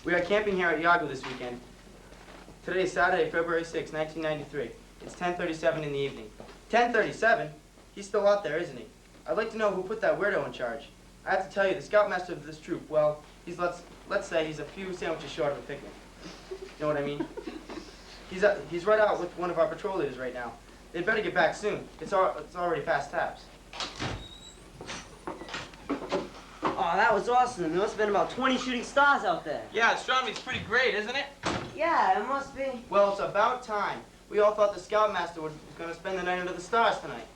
We are camping here at Yawgoog this weekend. Today is Saturday, February 6, 1993. It's 10:37 in the evening. 10:37? He's still out there, isn't he? I'd like to know who put that weirdo in charge. I have to tell you, the scoutmaster of this troop, well, he's, let's say he's a few sandwiches short of a picnic. You know what I mean? He's right out with one of our patrol leaders right now. They'd better get back soon. It's already past taps. Oh, that was awesome. There must have been about 20 shooting stars out there. Yeah, astronomy's pretty great, isn't it? Yeah, it must be. Well, it's about time. We all thought the scoutmaster was going to spend the night under the stars tonight.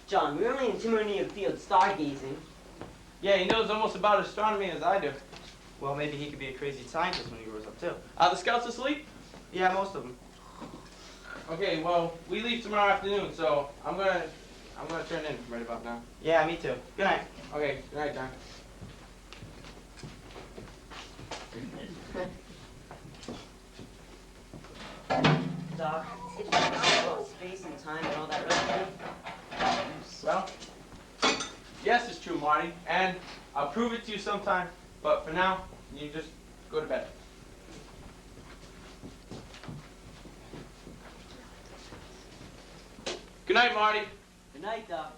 John, we're only in too many of the field stargazing. Yeah, he knows almost about astronomy as I do. Well, maybe he could be a crazy scientist when he grows up, too. Are the scouts asleep? Yeah, most of them. Okay, well, we leave tomorrow afternoon, so I'm gonna turn in right about now. Yeah, me too. Good night. Okay, good night, John. Doc, it's just about space and time and all that really. Well, yes, it's true, Marty, and I'll prove it to you sometime, but for now, you just go to bed. Good night, Marty. Good night, Doc.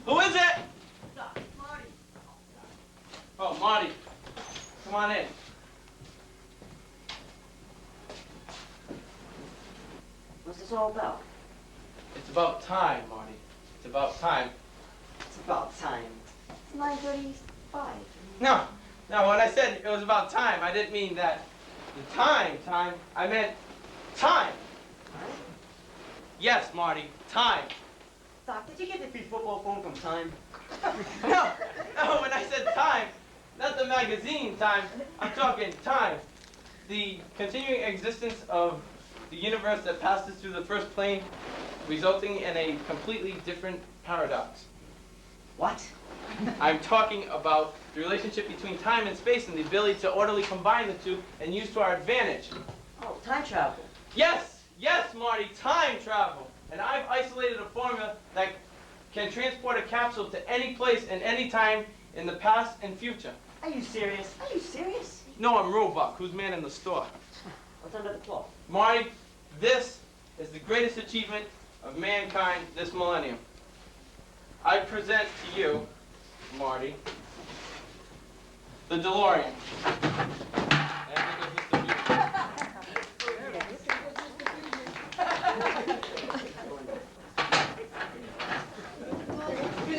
Who is it? Marty. Oh, Marty. Come on in. What's this all about? It's about time, Marty. It's about time. It's about time. It's 9:35. No, when I said it was about time, I didn't mean that the time. I meant time. Huh? Yes, Marty, time. Doc, did you get the free football phone from Time? No, when I said time, not the magazine Time, I'm talking time. The continuing existence of the universe that passes through the first plane, resulting in a completely different paradox. What? I'm talking about the relationship between time and space and the ability to orderly combine the two and use to our advantage. Oh, time travel. Yes, Marty, time travel. And I've isolated a formula that can transport a capsule to any place and any time in the past and future. Are you serious? Are you serious? No, I'm Roebuck, who's man in the store. What's under the cloth? Marty, this is the greatest achievement of mankind this millennium. I present to you, Marty, the DeLorean.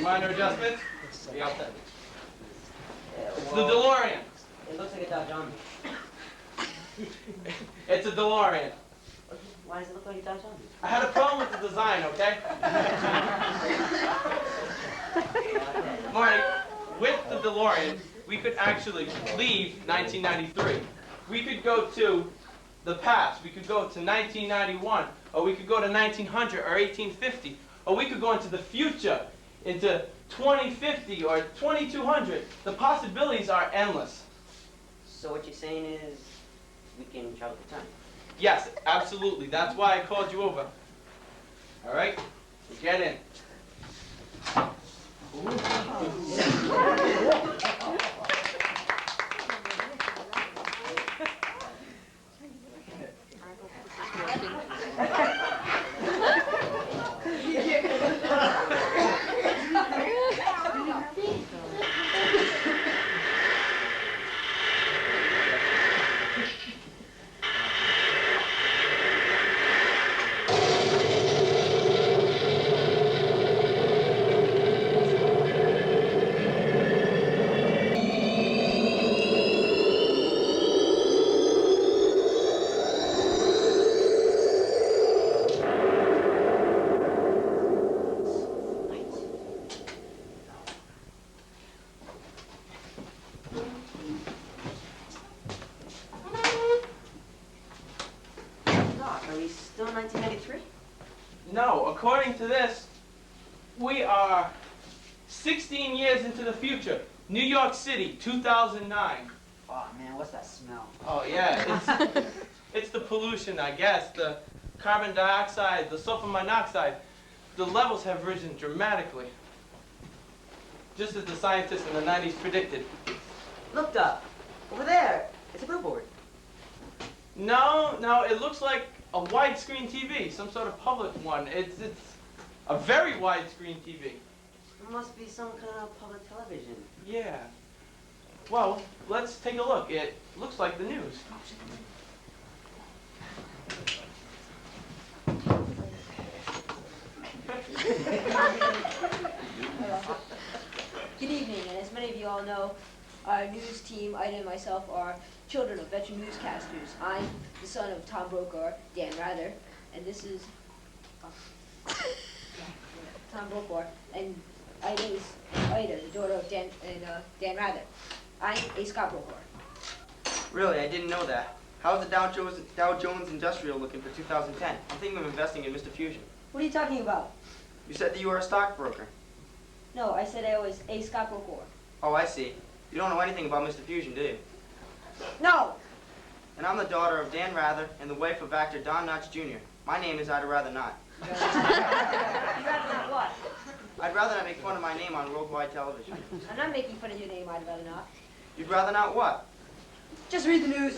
Minor adjustments? We got that. It's the DeLorean. It looks like a Dodge Omni. It's a DeLorean. Why does it look like a Dodge Omni? I had a problem with the design, okay? Marty, with the DeLorean, we could actually leave 1993. We could go to the past. We could go to 1991, or we could go to 1900 or 1850, or we could go into the future, into 2050 or 2200. The possibilities are endless. So what you're saying is we can travel through time? Yes, absolutely. That's why I called you over. All right? Get in. Still 1993? No, according to this, we are 16 years into the future. New York City, 2009. Oh man, what's that smell? Oh yeah, it's the pollution, I guess. The carbon dioxide, the sulfur monoxide. The levels have risen dramatically. Just as the scientists in the 90s predicted. Look, Doc. Over there. It's a billboard. No, it looks like a widescreen TV, some sort of public one. It's a very widescreen TV. It must be some kind of public television. Yeah. Well, let's take a look. It looks like the news. Good evening, and as many of you all know, our news team, Ida and myself, are children of veteran newscasters. I'm the son of Tom Brokaw, Dan Rather, and this is Tom Brokaw, and Ida is Ida, the daughter of Dan Rather. I'm a Scott Brokaw. Really, I didn't know that. How's the Dow Jones Industrial looking for 2010? I'm thinking of investing in Mr. Fusion. What are you talking about? You said that you were a stockbroker. No, I said I was a Scott Brokaw. Oh, I see. You don't know anything about Mr. Fusion, do you? No! And I'm the daughter of Dan Rather and the wife of actor Don Knotts Jr. My name is I'd rather not. You'd rather not what? I'd rather not make fun of my name on worldwide television. I'm not making fun of your name, I'd rather not. You'd rather not what? Just read the news.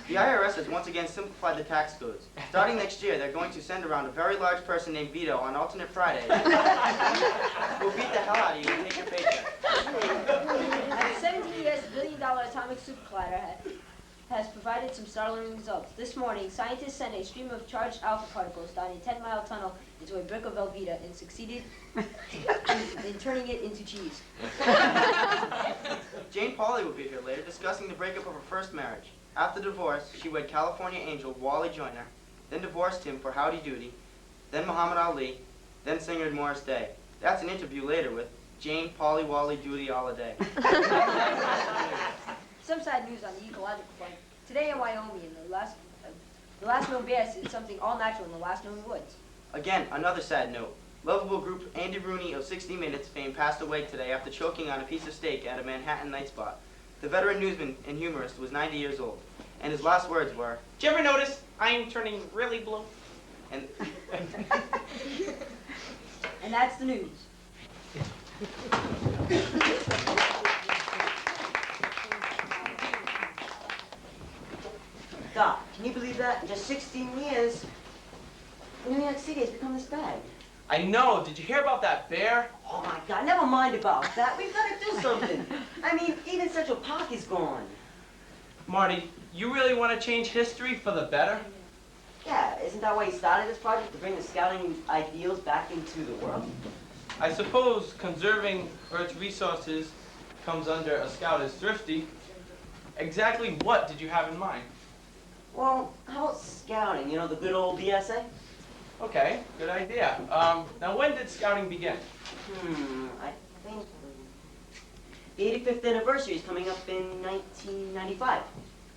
The IRS has once again simplified the tax codes. Starting next year, they're going to send around a very large person named Vito on alternate Fridays who'll beat the hell out of you and take your paycheck. After 17 years, the billion-dollar atomic super collider has provided some startling results. This morning, scientists sent a stream of charged alpha particles down a 10-mile tunnel into a brick of Velveeta and succeeded in turning it into cheese. Jane Pauley will be here later discussing the breakup of her first marriage. After divorce, she wed California angel Wally Joyner, then divorced him for Howdy Doody, then Muhammad Ali, then singer Morris Day. That's an interview later with Jane Pauley Wally Doody all a day. Some sad news on the ecological front. Today in Wyoming, the last known bear said something all natural in the last known woods. Again, another sad note. Lovable group Andy Rooney of 60 Minutes fame passed away today after choking on a piece of steak at a Manhattan night spot. The veteran newsman and humorist was 90 years old, and his last words were, Did you ever notice I'm turning really blue? and And that's the news. Doc, can you believe that? In just 16 years, New York City has become this bad. I know. Did you hear about that bear? Oh my God, never mind about that. We've got to do something. I mean, even Central Park is gone. Marty, you really want to change history for the better? Yeah, isn't that why you started this project, to bring the scouting ideals back into the world? I suppose conserving Earth's resources comes under a scout as thrifty. Exactly what did you have in mind? Well, how about scouting? You know, the good old BSA? Okay, good idea. Now when did scouting begin? I think the 85th anniversary is coming up in 1995.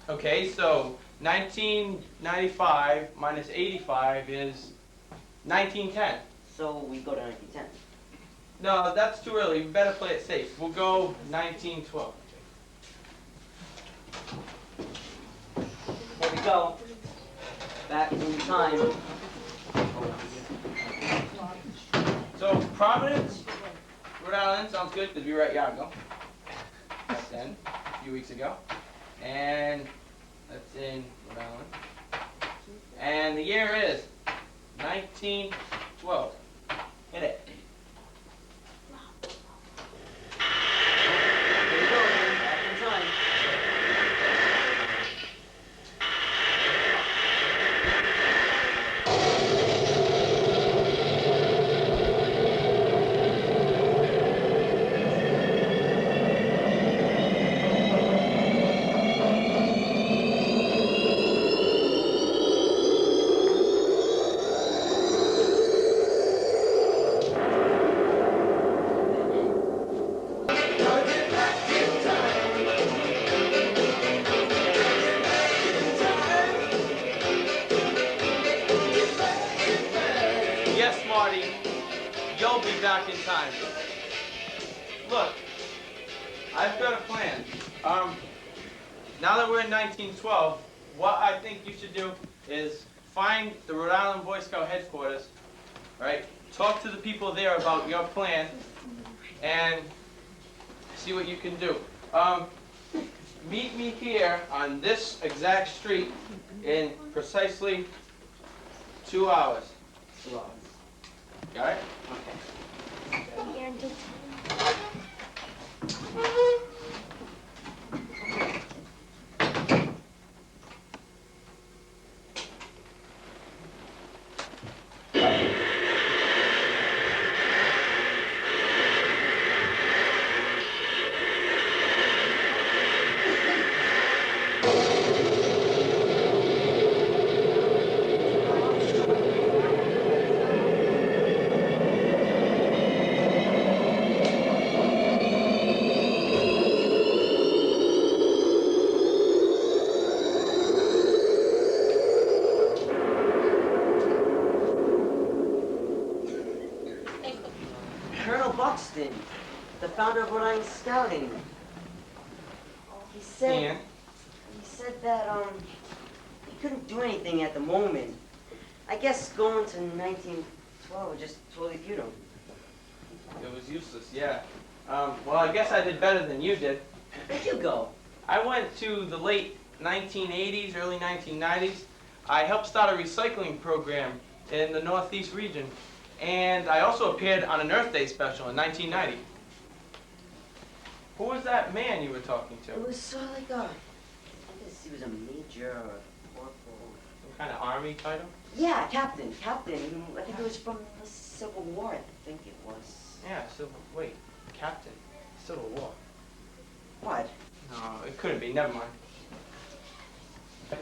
Okay, so 1995 minus 85 is 1910. So we go to 1910. No, that's too early. We better play it safe. We'll go 1912. There we go. Back in time. So Providence, Rhode Island sounds good because we were at Yawgoog back then, a few weeks ago. And that's in Rhode Island. And the year is 1912. Hit it. There we go, man. Back in time. Marty, you'll be back in time. Look, I've got a plan. Now that we're in 1912, what I think you should do is find the Rhode Island Boy Scout headquarters, right? Talk to the people there about your plan, and see what you can do. Meet me here on this exact street in precisely 2 hours. 2 hours. Got it? Okay. Colonel Buxton, the founder of Rhode Island Scouting. He said that he couldn't do anything at the moment. I guess going to 1912 just totally viewed him. It was useless, yeah. Well, I guess I did better than you did. Where'd you go? I went to the late 1980s, early 1990s. I helped start a recycling program in the Northeast region. And I also appeared on an Earth Day special in 1990. Who was that man you were talking to? It was sort of like a, I guess he was a major or a corporal. Some kind of army title? Yeah, captain. I think it was from the Civil War, I think it was. Yeah, wait, Captain, Civil War. What? No, it couldn't be, never mind.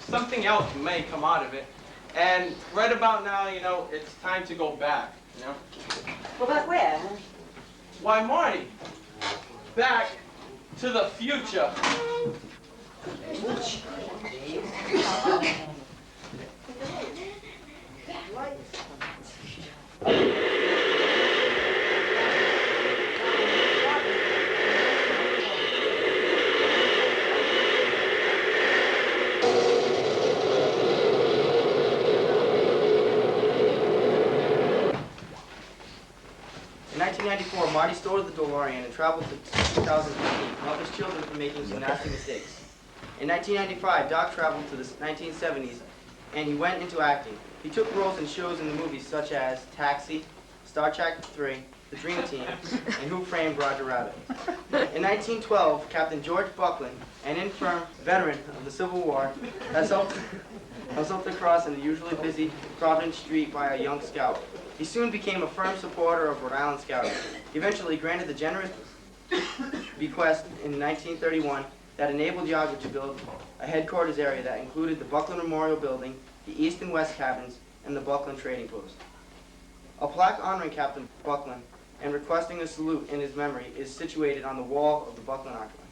Something else may come out of it. And right about now, you know, it's time to go back, you know? Go back where? Why, Marty, back to the future. In 1994, Marty stole the DeLorean and traveled to 2015 to help his children from making some nasty mistakes. In 1995, Doc traveled to the 1970s and he went into acting. He took roles in shows in the movies such as Taxi, Star Trek 3, The Dream Team, and Who Framed Roger Rabbit. In 1912, Captain George Buckland, an infirm veteran of the Civil War, has helped the cross in the usually busy Providence Street by a young scout. He soon became a firm supporter of Rhode Island Scouting. He eventually granted the generous bequest in 1931 that enabled Yawgoog to build a headquarters area that included the Buckland Memorial Building, the East and West cabins, and the Buckland Trading Post. A plaque honoring Captain Buckland and requesting a salute in his memory is situated on the wall of the Buckland Archive.